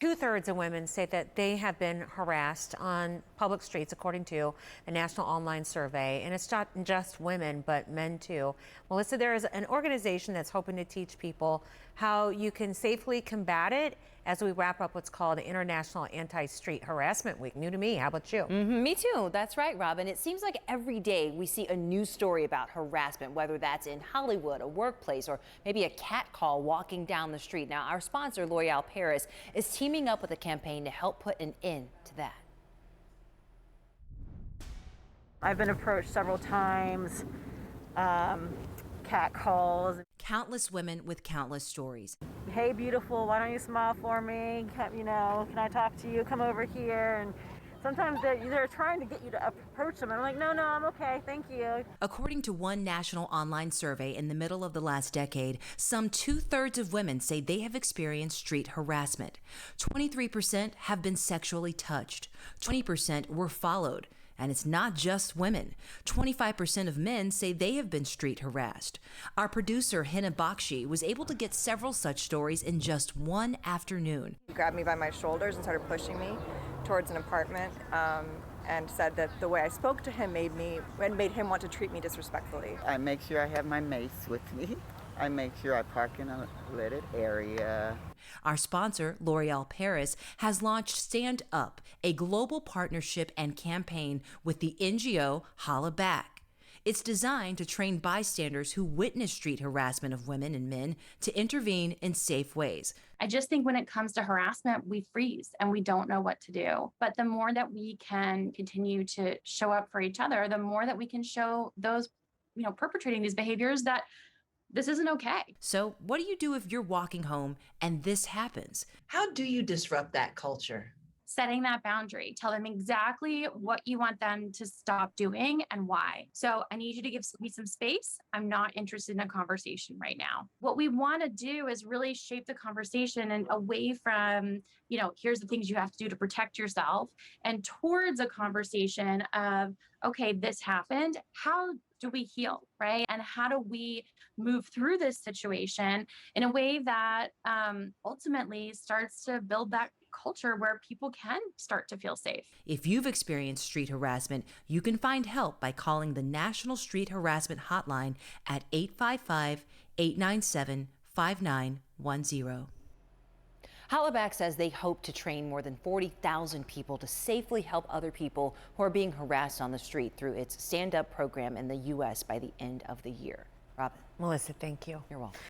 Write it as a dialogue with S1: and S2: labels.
S1: Two-thirds of women say that they have been harassed on public streets, according to a national online survey. And it's not just women, but men too. Melissa, there is an organization that's hoping to teach people how you can safely combat it as we wrap up what's called International Anti-Street Harassment Week. New to me. How about you?
S2: Me too. That's right, Robin. It seems like every day we see a new story about harassment, whether that's in Hollywood, a workplace, or maybe a cat call walking down the street. Now, our sponsor, L'Oreal Paris, is teaming up with a campaign to help put an end to that.
S3: I've been approached several times, cat calls.
S4: Countless women with countless stories.
S3: Hey, beautiful, why don't you smile for me? Can I talk to you? Come over here. And sometimes they're trying to get you to approach them. I'm like, no, I'm okay, thank you.
S4: According to one national online survey in the middle of the last decade, some 2/3 of women say they have experienced street harassment. 23% have been sexually touched. 20% were followed. And it's not just women. 25% of men say they have been street harassed. Our producer, Henna Bakshi, was able to get several such stories in just one afternoon.
S5: He grabbed me by my shoulders and started pushing me towards an apartment and said that the way I spoke to him made him want to treat me disrespectfully.
S6: I make sure I have my mace with me. I make sure I park in a lighted area.
S4: Our sponsor, L'Oreal Paris, has launched Stand Up, a global partnership and campaign with the NGO Holla Back. It's designed to train bystanders who witness street harassment of women and men to intervene in safe ways.
S7: I just think when it comes to harassment, we freeze and we don't know what to do. But the more that we can continue to show up for each other, the more that we can show those, perpetrating these behaviors that this isn't okay.
S4: So what do you do if you're walking home and this happens?
S8: How do you disrupt that culture?
S7: Setting that boundary, tell them exactly what you want them to stop doing and why. So I need you to give me some space. I'm not interested in a conversation right now. What we want to do is really shape the conversation and away from, here's the things you have to do to protect yourself, and towards a conversation of, okay, this happened. How do we heal, right? And how do we move through this situation in a way that ultimately starts to build that culture where people can start to feel safe?
S4: If you've experienced street harassment, you can find help by calling the National Street Harassment Hotline at 855-897-5910.
S2: Holla Back says they hope to train more than 40,000 people to safely help other people who are being harassed on the street through its Stand Up program in the U.S. by the end of the year. Robin.
S1: Melissa, thank you.
S2: You're welcome.